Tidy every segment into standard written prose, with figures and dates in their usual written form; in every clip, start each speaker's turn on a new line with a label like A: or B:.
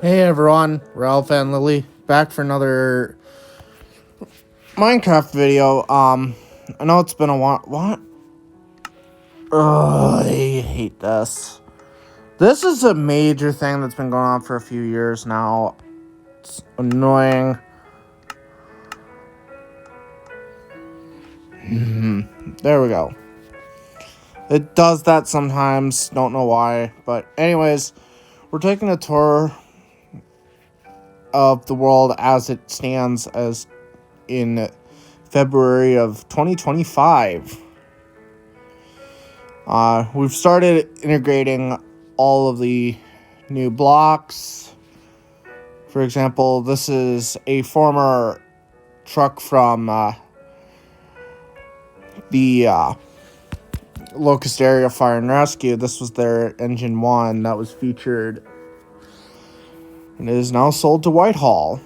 A: Hey everyone, Ralph and Lily back for another Minecraft video. I know it's been a while. What? Ugh, I hate this. This is a major thing that's been going on for a few years now. It's annoying. There we go. It does that sometimes. Don't know why, but anyways, we're taking a tour of the world as it stands as in February of 2025. We've started integrating all of the new blocks. For example, this is a former truck from the Locust Area Fire and Rescue. This was their Engine 1 that was featured and it is now sold to Whitehall.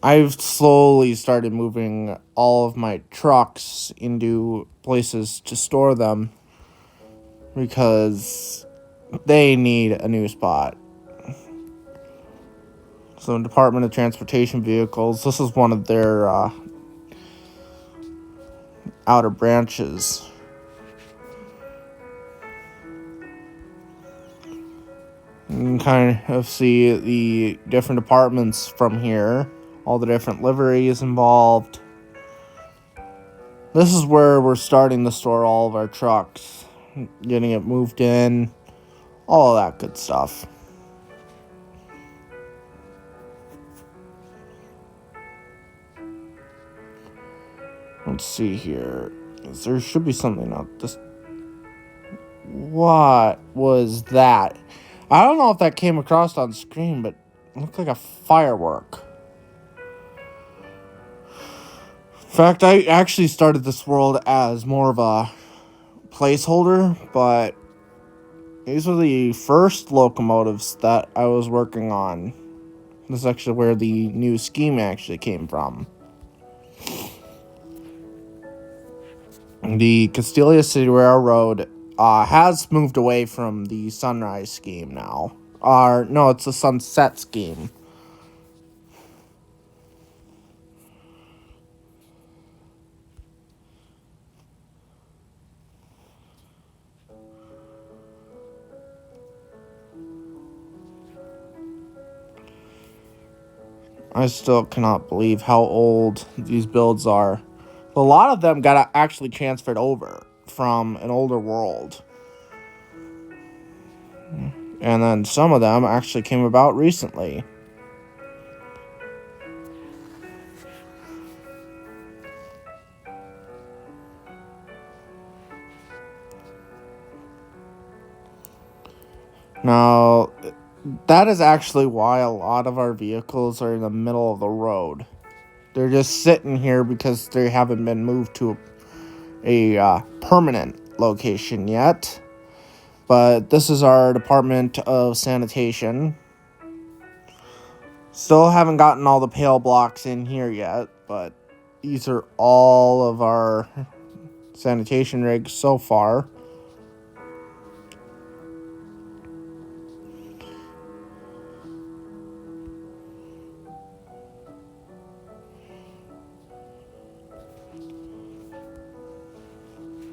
A: I've slowly started moving all of my trucks into places to store them because they need a new spot. So, Department of Transportation vehicles, this is one of their outer branches. You can kind of see the different departments from here, all the different liveries involved. This is where we're starting to store all of our trucks, getting it moved in, all of that good stuff. Let's see here. There should be something out this. What was that? I don't know if that came across on screen, but it looked like a firework. In fact, I actually started this world as more of a placeholder, but these were the first locomotives that I was working on. This is actually where the new scheme actually came from. The Castelia City Railroad has moved away from the Sunrise scheme now. No, it's the Sunset scheme. I still cannot believe how old these builds are. A lot of them got actually transferred over from an older world. And then some of them actually came about recently. Now, that is actually why a lot of our vehicles are in the middle of the road. They're just sitting here because they haven't been moved to a permanent location yet. But this is our Department of Sanitation. Still haven't gotten all the pale blocks in here yet, but these are all of our sanitation rigs so far.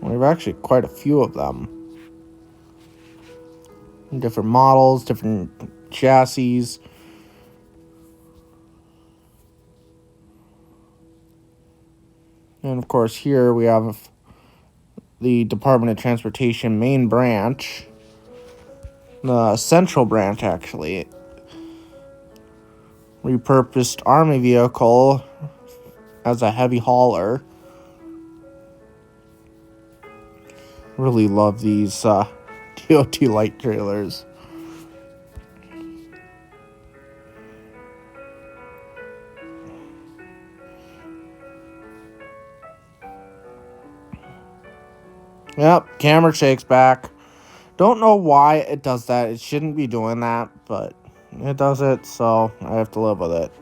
A: We have actually quite a few of them. Different models, different chassis. And of course here we have the Department of Transportation main branch. The central branch actually. Repurposed army vehicle as a heavy hauler. Really love these DOT light trailers. Yep, camera shakes back. Don't know why it does that. It shouldn't be doing that, but it does it, so I have to live with it.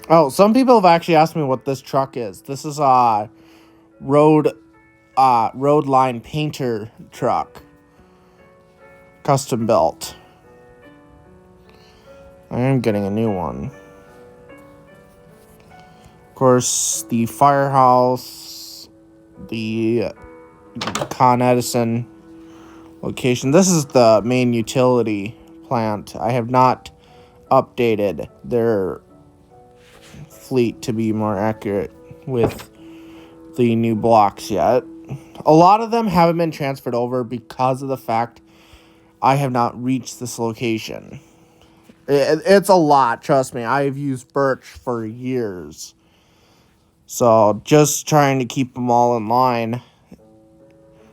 A: Oh, some people have actually asked me what this truck is. This is a road line painter truck. Custom built. I am getting a new one. Of course, the firehouse, the Con Edison location. This is the main utility plant. I have not updated their fleet to be more accurate with the new blocks yet. A lot of them haven't been transferred over because of the fact I have not reached this location. It's a lot, trust me. I've used Birch for years. So just trying to keep them all in line.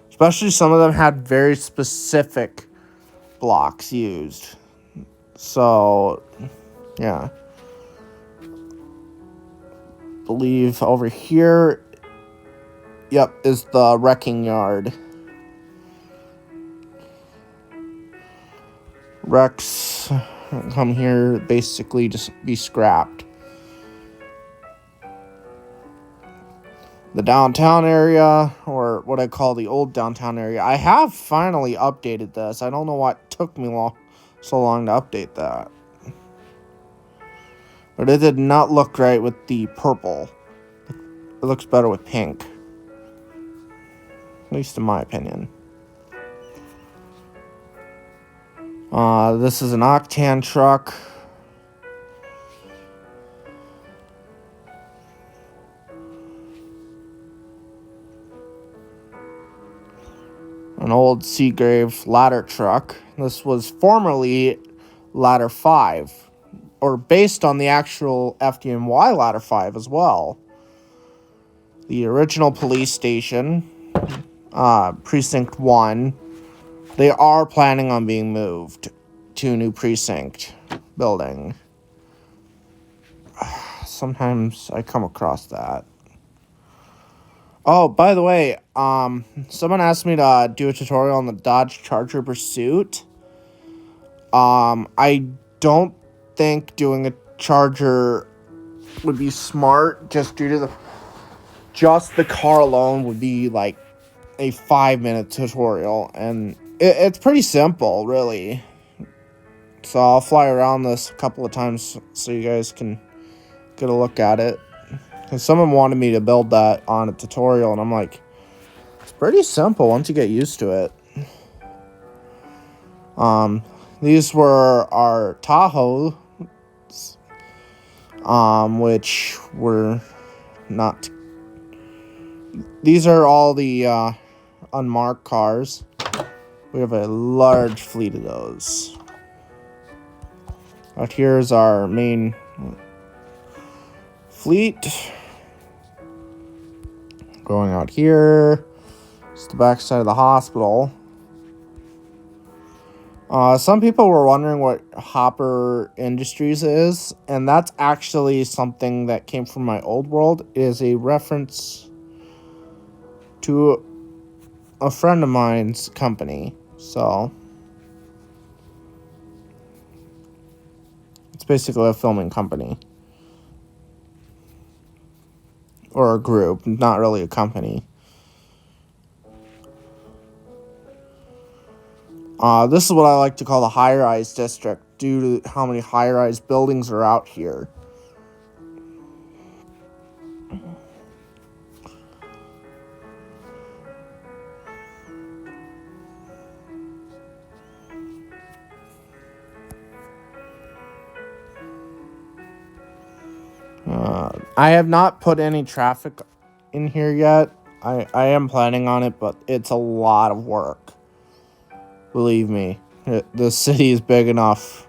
A: Especially some of them had very specific blocks used. So, yeah. Believe over here, yep, is the wrecking yard. Wrecks come here basically just be scrapped. The downtown area, or what I call the old downtown area. I have finally updated this. I don't know what took me so long to update that. But it did not look right with the purple. It looks better with pink. At least in my opinion. This is an Octan truck. An old Seagrave ladder truck. This was formerly Ladder 5. Or based on the actual FDNY Ladder 5 as well. The original police station, Precinct 1, they are planning on being moved to a new precinct building. Sometimes I come across that. Oh, by the way, someone asked me to do a tutorial on the Dodge Charger Pursuit. I don't think doing a Charger would be smart, just due to the car alone would be like a 5-minute tutorial, and it's pretty simple, really. So I'll fly around this a couple of times so you guys can get a look at it. And someone wanted me to build that on a tutorial, and I'm like, it's pretty simple once you get used to it. These were our Tahoe, which were not. These are all the unmarked cars. We have a large fleet of those. Out here is our main fleet. Going out here. It's the back side of the hospital. Some people were wondering what Hopper Industries is, and that's actually something that came from my old world. It is a reference to a friend of mine's company. So it's basically a filming company. Or a group, not really a company. This is what I like to call the high-rise district, due to how many high-rise buildings are out here. I have not put any traffic in here yet. I am planning on it, but it's a lot of work. Believe me, the city is big enough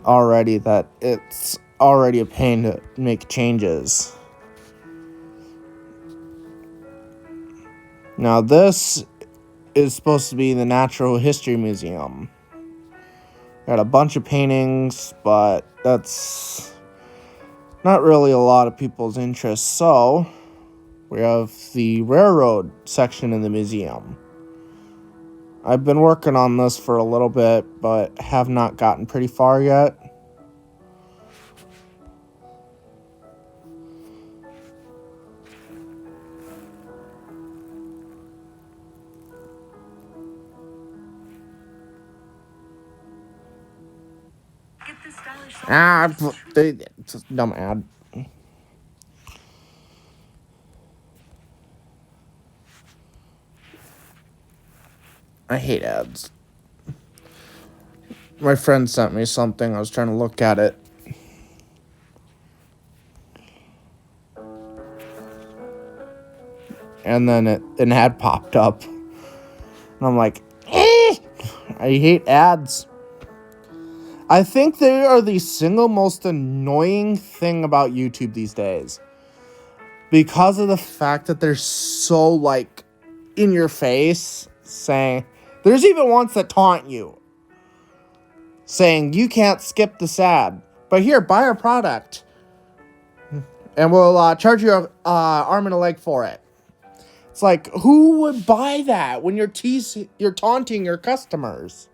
A: already that it's already a pain to make changes. Now this is supposed to be the Natural History Museum. Got a bunch of paintings, but that's not really a lot of people's interest, so We have the railroad section in the museum. I've been working on this for a little bit, but have not gotten pretty far yet. It's a dumb ad. I hate ads. My friend sent me something. I was trying to look at it. And then an ad popped up. And I'm like, I hate ads. I think they are the single most annoying thing about YouTube these days. Because of the fact that they're so, like, in your face, saying... There's even ones that taunt you. Saying, you can't skip this ad. But here, buy our product. And we'll charge you an arm and a leg for it. It's like, who would buy that when you're taunting your customers?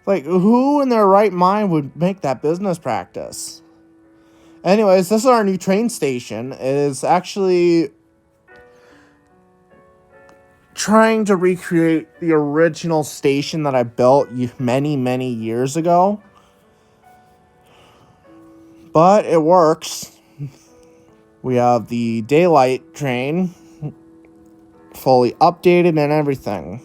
A: Like, who in their right mind would make that business practice? Anyways, this is our new train station. It is actually trying to recreate the original station that I built many, many years ago. But it works. We have the daylight train fully updated and everything.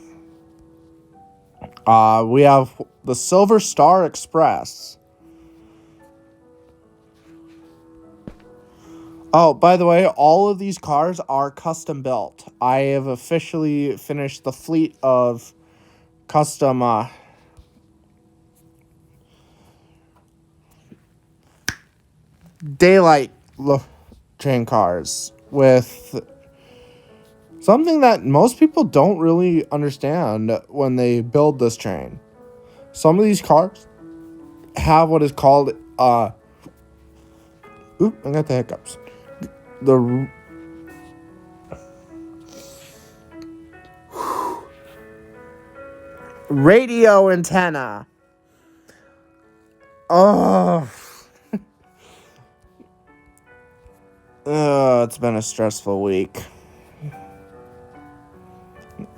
A: We have the Silver Star Express. Oh, by the way, all of these cars are custom built. I have officially finished the fleet of custom daylight train cars with something that most people don't really understand when they build this train. Some of these cars have what is called I got the hiccups. The radio antenna. Oh. It's been a stressful week.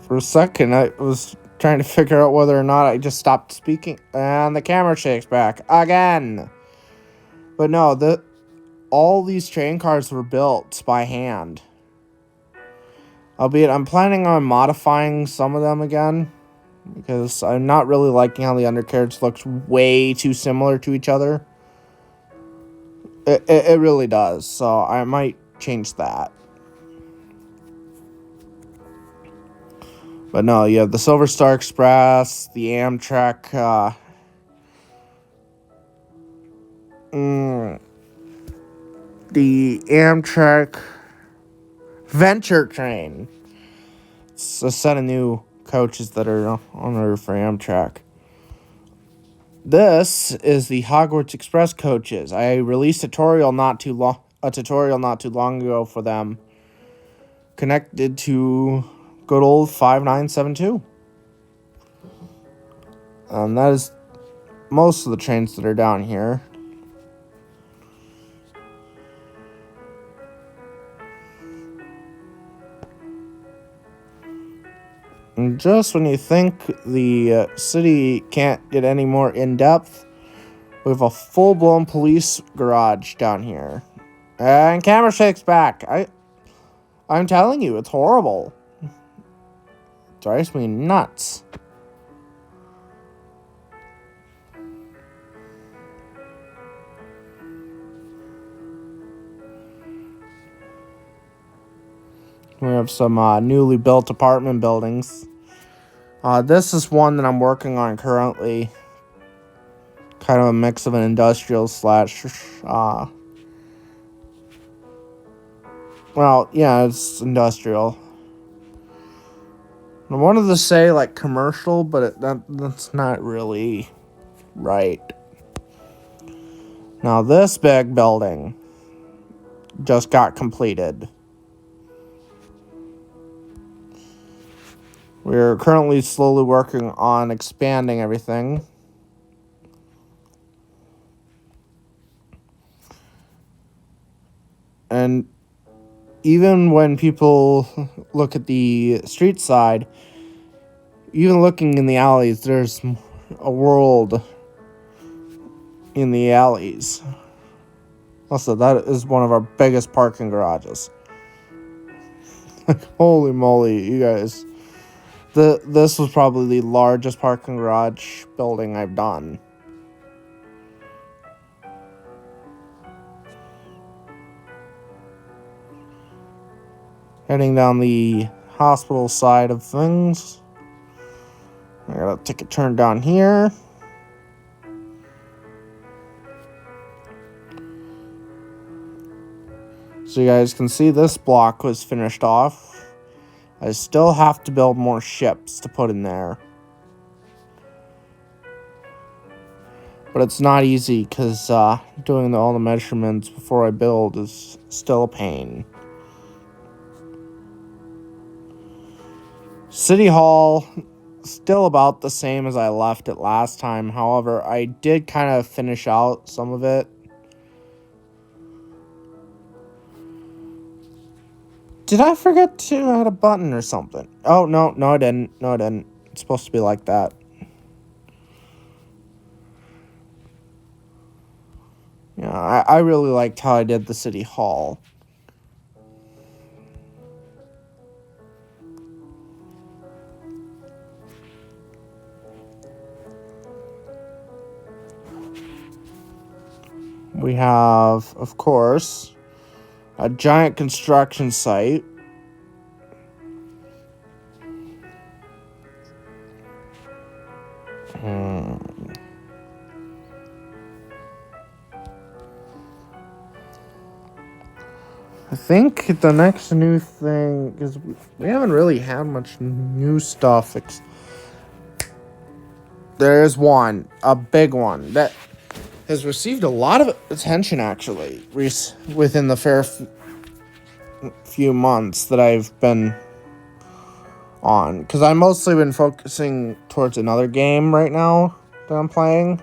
A: For a second, I was trying to figure out whether or not I just stopped speaking, and the camera shakes back again. But no, all these train cars were built by hand. Albeit, I'm planning on modifying some of them again, because I'm not really liking how the undercarriage looks way too similar to each other. It really does, so I might change that. But no, you have the Silver Star Express, the Amtrak, the Amtrak Venture Train. It's a set of new coaches that are on order for Amtrak. This is the Hogwarts Express coaches. I released a tutorial not too long ago for them, connected to good old 5972. That is most of the trains that are down here. And just when you think the city can't get any more in-depth, we have a full-blown police garage down here. And camera shakes back. I'm telling you, it's horrible. It drives me nuts. We have some newly built apartment buildings. This is one that I'm working on currently. Kind of a mix of an industrial slash... well, yeah, it's industrial. I wanted to say, like, commercial, but that's not really right. Now, this big building just got completed. We're currently slowly working on expanding everything. And even when people look at the street side, even looking in the alleys, there's a world in the alleys. Also, that is one of our biggest parking garages. Holy moly, you guys. This was probably the largest parking garage building I've done. Heading down the hospital side of things. I gotta take a turn down here. So you guys can see this block was finished off. I still have to build more ships to put in there. But it's not easy because doing all the measurements before I build is still a pain. City Hall, still about the same as I left it last time. However, I did kind of finish out some of it. Did I forget to add a button or something? Oh, no, I didn't. It's supposed to be like that. Yeah, I really liked how I did the City Hall. We have, of course, a giant construction site. I think the next new thing is we haven't really had much new stuff. There is one, a big one that has received a lot of attention actually within the few months that I've been on, because I've mostly been focusing towards another game right now that I'm playing.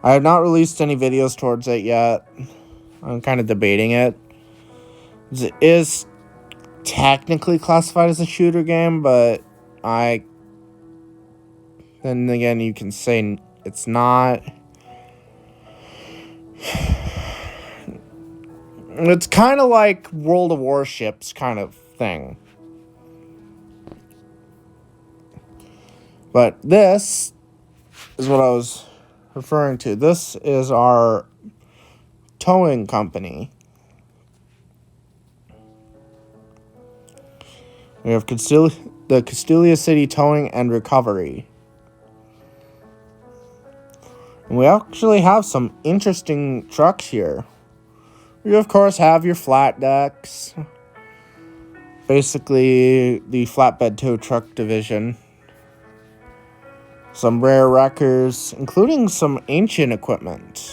A: I have not released any videos towards it yet. I'm kind of debating it. It is technically classified as a shooter game, but then again, you can say it's not. It's kind of like World of Warships kind of thing. But this is what I was referring to. This is our towing company. We have the Castelia City Towing and Recovery. And we actually have some interesting trucks here. You, of course, have your flat decks. Basically, the flatbed tow truck division. Some rare wreckers, including some ancient equipment.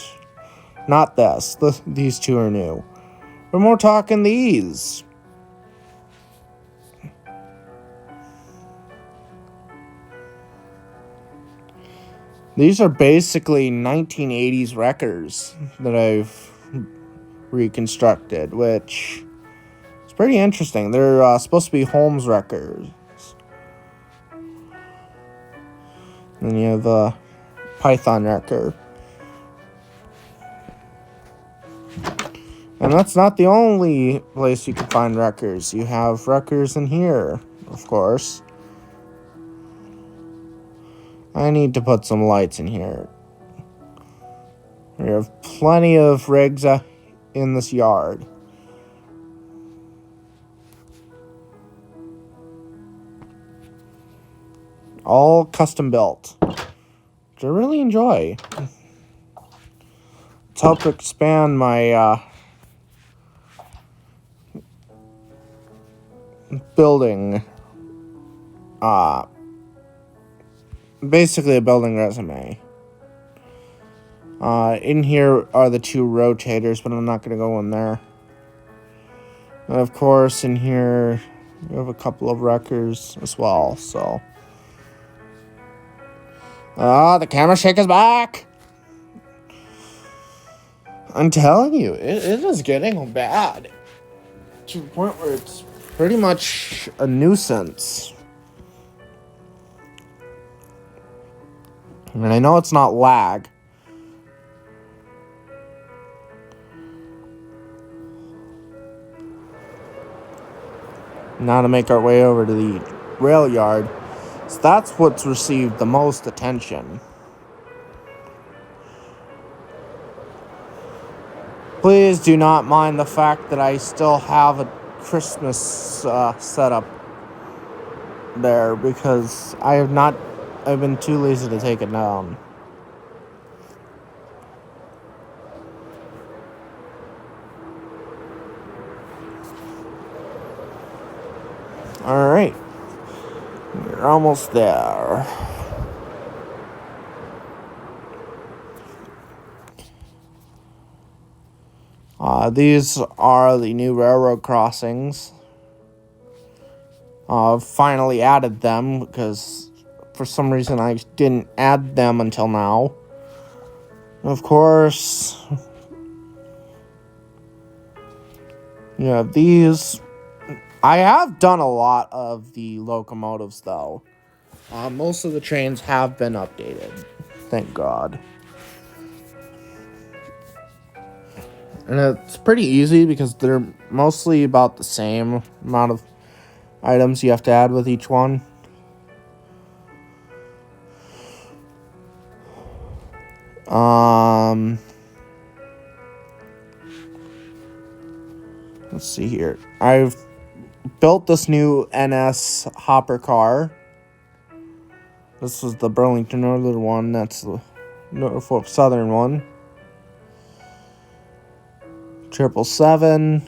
A: Not this. These two are new. But we're talking these. These are basically 1980s wreckers that I've reconstructed, which is pretty interesting. They're supposed to be Holmes wreckers. And you have the Python wrecker. And that's not the only place you can find wreckers. You have wreckers in here, of course. I need to put some lights in here. We have plenty of rigs in this yard. All custom built, which I really enjoy. It's helped expand my building, basically a building resume. In here are the two rotators, but I'm not going to go in there. And of course, in here, We have a couple of wreckers as well, so. The camera shake is back! I'm telling you, it is getting bad. To the point where it's pretty much a nuisance. And I know it's not lag. Now to make our way over to the rail yard. So that's what's received the most attention. Please do not mind the fact that I still have a Christmas setup there, because I've been too lazy to take it down. Alright. We're almost there. These are the new railroad crossings. Finally added them because for some reason I didn't add them until now. Of course, you have these. I have done a lot of the locomotives though. Most of the trains have been updated. Thank God. And it's pretty easy because they're mostly about the same amount of items you have to add with each one. Let's see here. I've built this new NS hopper car. This was the Burlington Northern one. That's the Norfolk Southern one. 777.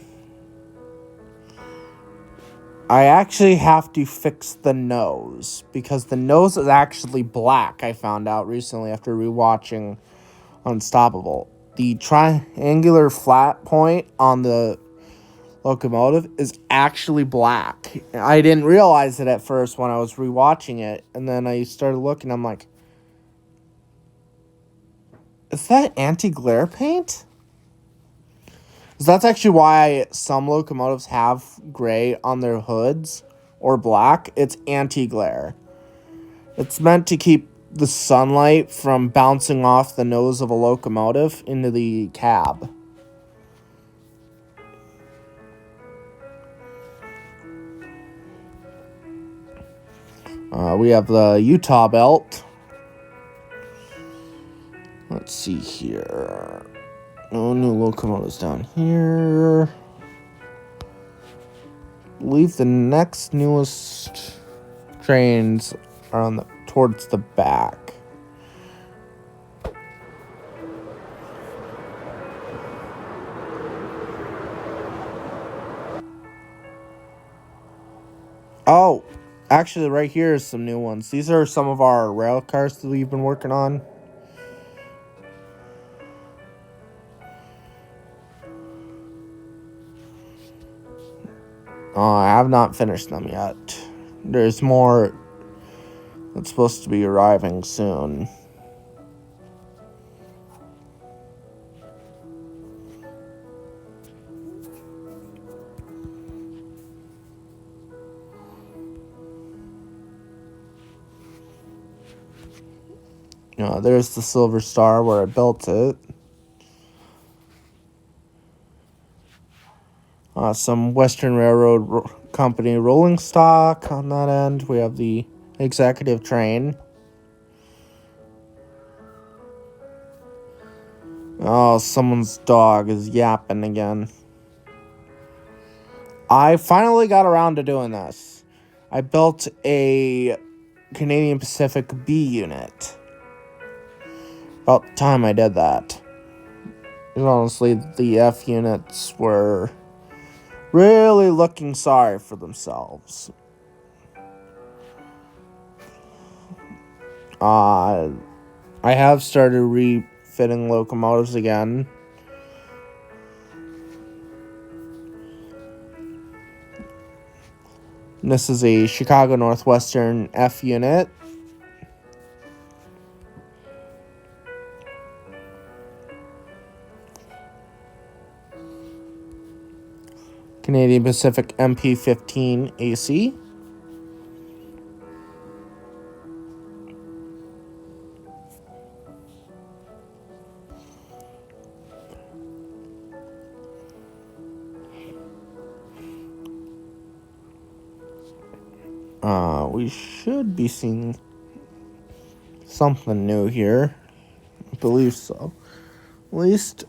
A: I actually have to fix the nose because the nose is actually black. I found out recently after rewatching Unstoppable. The triangular flat point on the locomotive is actually black. I didn't realize it at first when I was rewatching it, and then I started looking. I'm like, is that anti-glare paint? That's actually why some locomotives have gray on their hoods or black. It's anti-glare. It's meant to keep the sunlight from bouncing off the nose of a locomotive into the cab. We have the Utah Belt. Let's see here. No new locomotives down here. I believe the next newest trains are towards the back. Oh, actually right here is some new ones. These are some of our rail cars that we've been working on. I have not finished them yet. There's more that's supposed to be arriving soon. There's the Silver Star where I built it. Some Western Railroad Company rolling stock on that end. We have the executive train. Oh, someone's dog is yapping again. I finally got around to doing this. I built a Canadian Pacific B unit. About the time I did that. Because honestly, the F units were really looking sorry for themselves. I have started refitting locomotives again. This is a Chicago Northwestern F unit. Canadian Pacific MP15 AC. We should be seeing something new here. I believe so. At least,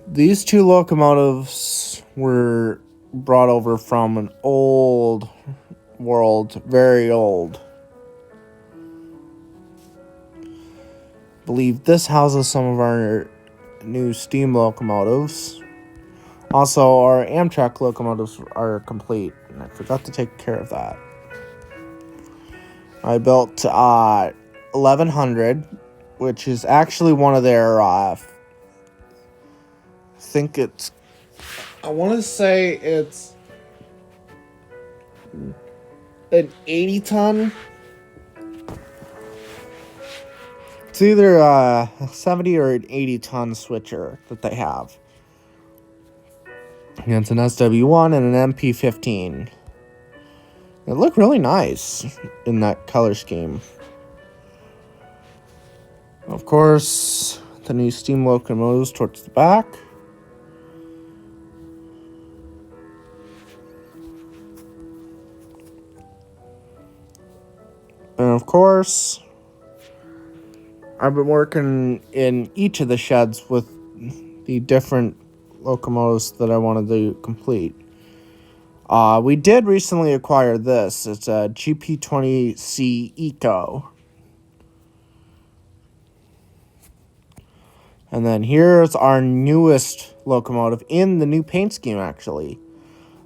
A: these two locomotives were brought over from an old world, very old. I believe this houses some of our new steam locomotives. Also, our Amtrak locomotives are complete, and I forgot to take care of that. I built 1100, which is actually one of their, I want to say it's an 80 ton. It's either a 70 or an 80 ton switcher that they have. And it's an SW1 and an MP15. They look really nice in that color scheme. Of course, the new steam locomotives towards the back. And of course, I've been working in each of the sheds with the different locomotives that I wanted to complete. We did recently acquire this. It's a GP20C Eco. And then here's our newest locomotive in the new paint scheme, actually.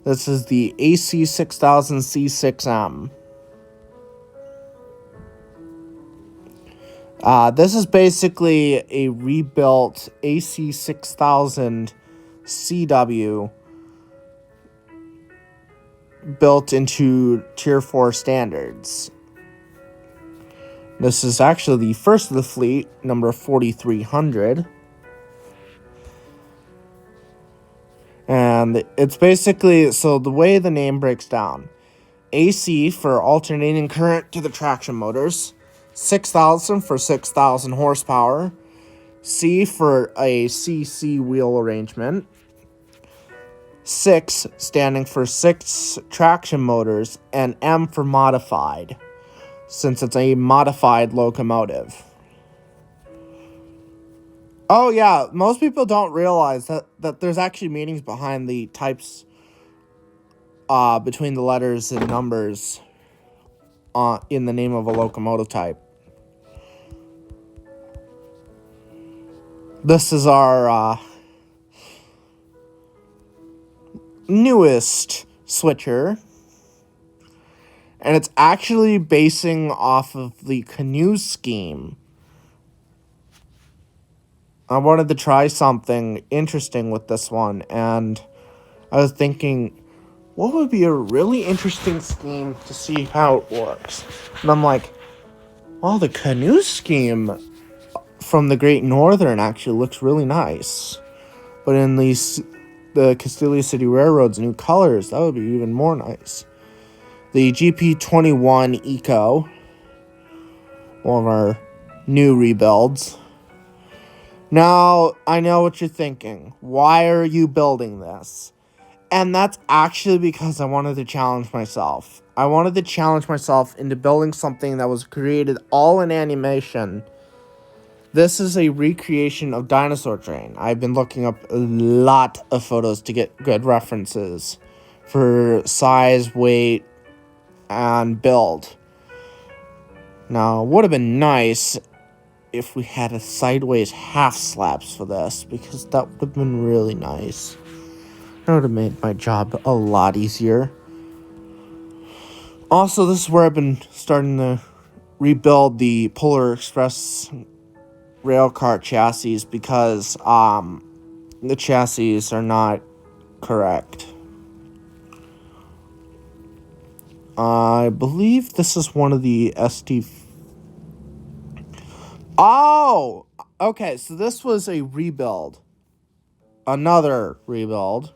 A: This is the AC6000 C6M. This is basically a rebuilt AC6000 CW built into Tier 4 standards. This is actually the first of the fleet, number 4300. And it's basically, so the way the name breaks down, AC for alternating current to the traction motors, 6,000 for 6,000 horsepower, C for a CC wheel arrangement, 6 standing for 6 traction motors, and M for modified, since it's a modified locomotive. Oh yeah, most people don't realize that there's actually meanings behind the types between the letters and numbers in the name of a locomotive type. This is our newest switcher, and it's actually basing off of the canoe scheme. I wanted to try something interesting with this one, and I was thinking, what would be a really interesting scheme to see how it works? And I'm like, well, the canoe scheme from the Great Northern actually looks really nice. But in the Castilla City Railroad's new colors, that would be even more nice. The GP21 Eco, one of our new rebuilds. Now, I know what you're thinking. Why are you building this? And that's actually because I wanted to challenge myself. I wanted to challenge myself into building something that was created all in animation. This is a recreation of Dinosaur Train. I've been looking up a lot of photos to get good references for size, weight, and build. Now, it would have been nice if we had a sideways half slabs for this, because that would have been really nice. That would have made my job a lot easier. Also, this is where I've been starting to rebuild the Polar Express railcar chassis, because the chassis are not correct. I believe this is one of the SD. Oh! Okay, so this was a rebuild. Another rebuild.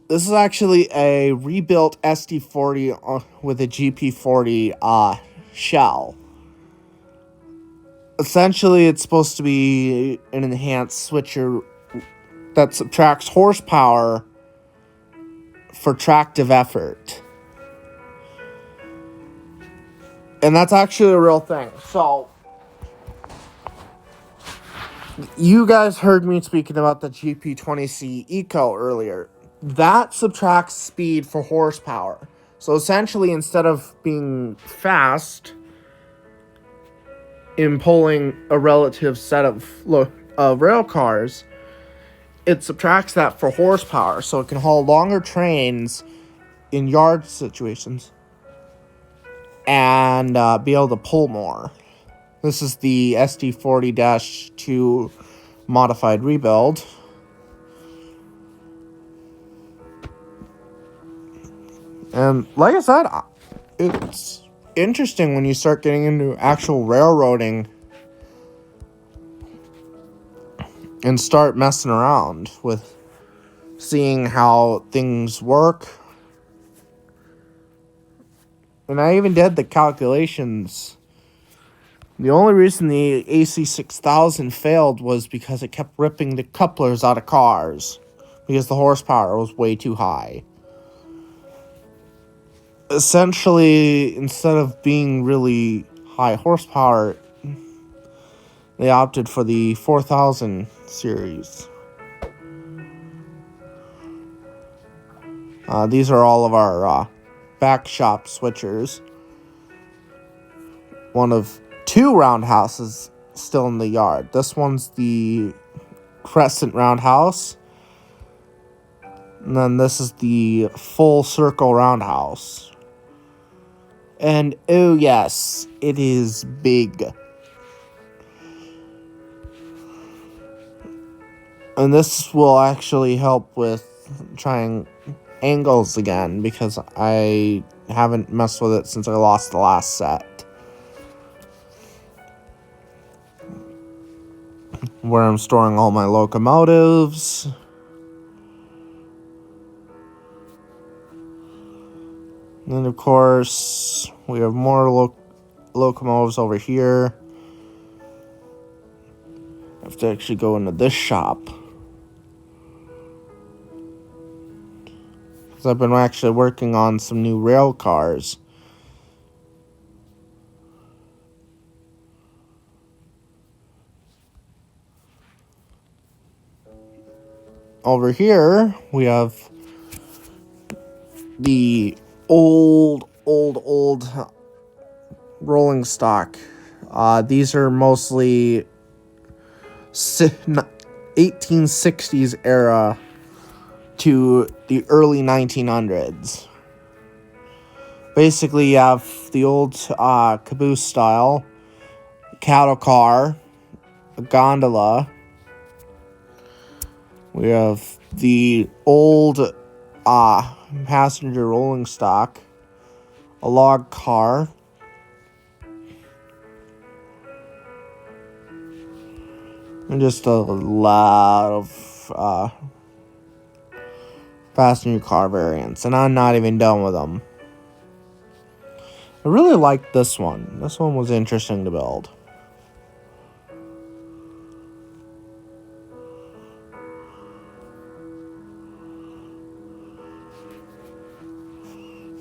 A: This is actually a rebuilt SD40 with a GP40 shell. Essentially, it's supposed to be an enhanced switcher that subtracts horsepower for tractive effort. And that's actually a real thing. So, you guys heard me speaking about the GP20C Eco earlier. That subtracts speed for horsepower. So essentially, instead of being fast in pulling a relative set of rail cars, it subtracts that for horsepower, so it can haul longer trains in yard situations and be able to pull more. This is the SD40-2 modified rebuild. And like I said, it's interesting when you start getting into actual railroading and start messing around with seeing how things work. And I even did the calculations. The only reason the AC6000 failed was because it kept ripping the couplers out of cars because the horsepower was way too high. Essentially, instead of being really high horsepower, they opted for the 4000 series. These are all of our back shop switchers. One of two roundhouses still in the yard. This one's the crescent roundhouse. And then this is the full circle roundhouse. And oh yes, it is big. And this will actually help with trying angles again, because I haven't messed with it since I lost the last set. Where I'm storing all my locomotives. And then, of course, we have more locomotives over here. I have to actually go into this shop. Because I've been actually working on some new rail cars. Over here, we have the old rolling stock. These are mostly 1860s era to the early 1900s. Basically, you have the old caboose style, cattle car, a gondola. We have the old passenger rolling stock, a log car, and just a lot of passenger car variants, and I'm not even done with them. I really liked this one. This one was interesting to build.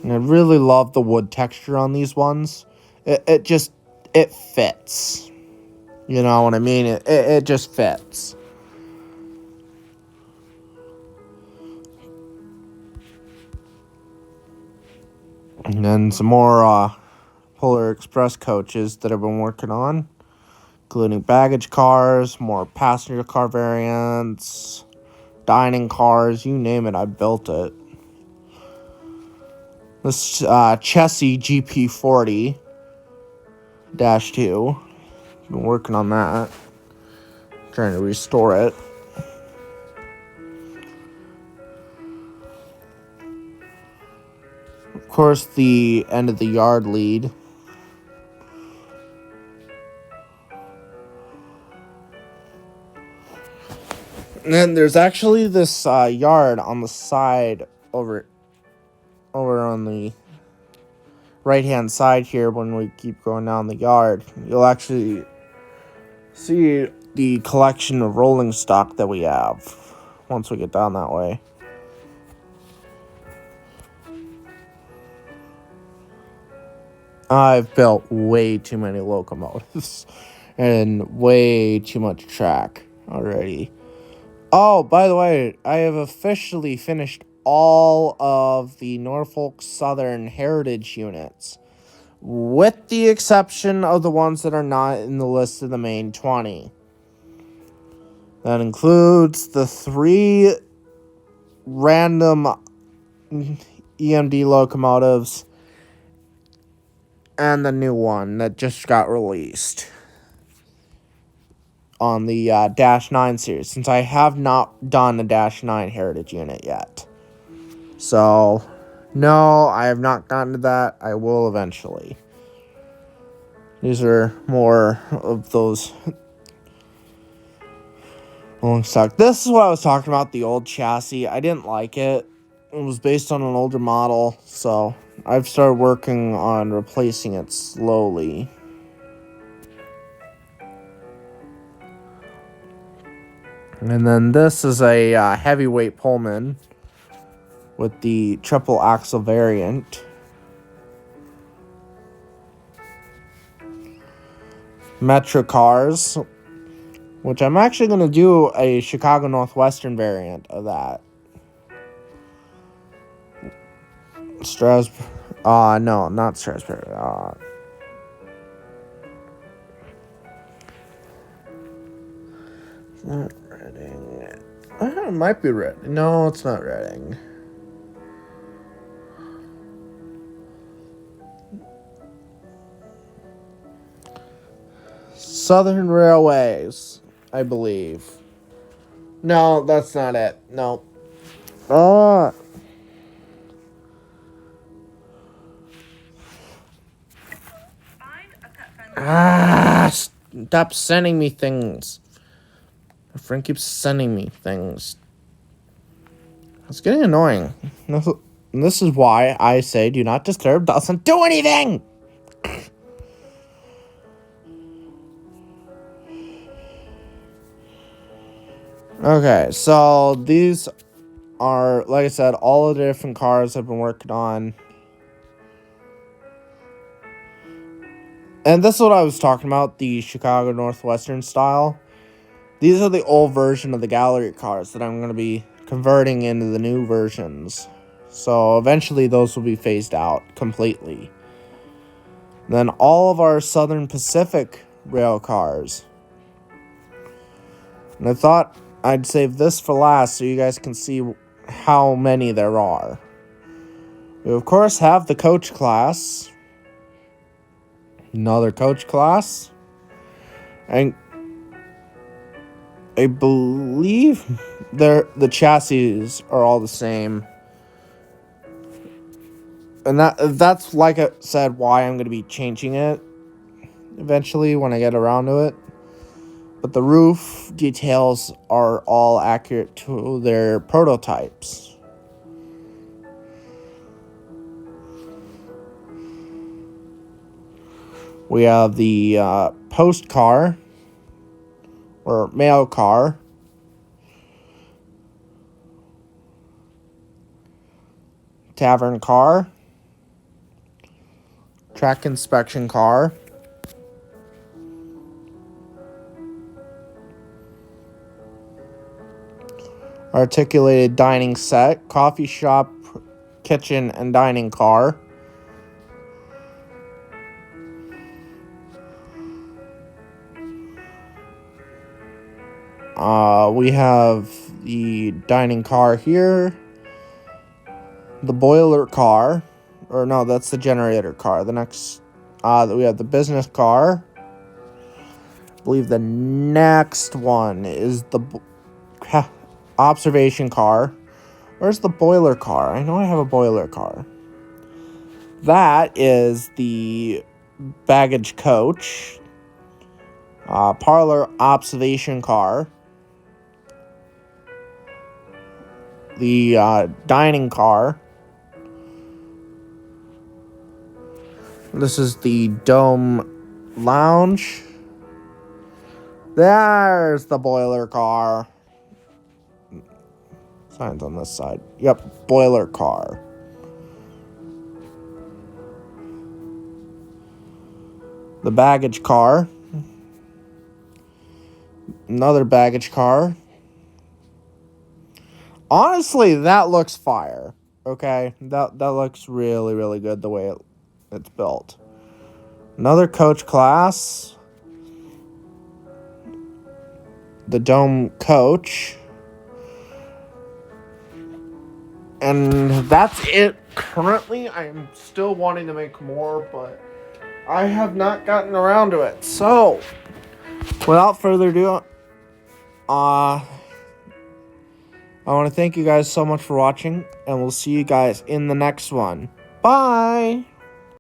A: And I really love the wood texture on these ones. It fits. You know what I mean? It just fits. And then some more Polar Express coaches that I've been working on, including baggage cars, more passenger car variants, dining cars, you name it, I built it. This Chessie GP40-2, been working on that, trying to restore it. course, the end of the yard lead. And then there's actually this yard on the side over on the right-hand side here. When we keep going down the yard, you'll actually see the collection of rolling stock that we have once we get down that way. I've built way too many locomotives and way too much track already. Oh, by the way, I have officially finished all of the Norfolk Southern Heritage units, with the exception of the ones that are not in the list of the main 20. That includes the 3 random EMD locomotives and the new one that just got released on the Dash 9 series, since I have not done a Dash 9 Heritage unit yet. So, no, I have not gotten to that. I will eventually. These are more of those rolling stock. This is what I was talking about, the old chassis. I didn't like it. It was based on an older model, so I've started working on replacing it slowly. And then this is a heavyweight Pullman with the triple axle variant. Metro cars, which I'm actually going to do a Chicago Northwestern variant of that. Strasburg. No, not Strasburg. Not Reading. It might be Reading. No, it's not Reading. Southern Railways, I believe. No, that's not it. No. Stop sending me things. My friend keeps sending me things. It's getting annoying. This is why I say do not disturb doesn't do anything. Okay, so these are, like I said, all of the different cars I've been working on. And this is what I was talking about, the Chicago Northwestern style. These are the old version of the gallery cars that I'm going to be converting into the new versions. So eventually those will be phased out completely. Then all of our Southern Pacific rail cars. And I thought I'd save this for last so you guys can see how many there are. We of course have the coach class. Another coach class. And I believe the chassis are all the same. And that's, like I said, why I'm going to be changing it eventually when I get around to it. But the roof details are all accurate to their prototypes. We have the post car, or mail car. Tavern car. Track inspection car. Articulated dining set, coffee shop, kitchen, and dining car. We have the dining car here. The boiler car. Or no, that's the generator car. The next, we have the business car. I believe the next one is the observation car. Where's the boiler car? I know I have a boiler car. That is the baggage coach, parlor observation car, the dining car. This is the dome lounge. There's the boiler car. Signs on this side. Yep, boiler car. The baggage car. Another baggage car. Honestly, that looks fire. Okay, that looks really, really good the way it's built. Another coach class. The dome coach. And that's it. Currently, I'm still wanting to make more, but I have not gotten around to it. So, without further ado, I want to thank you guys so much for watching, and we'll see you guys in the next one. Bye!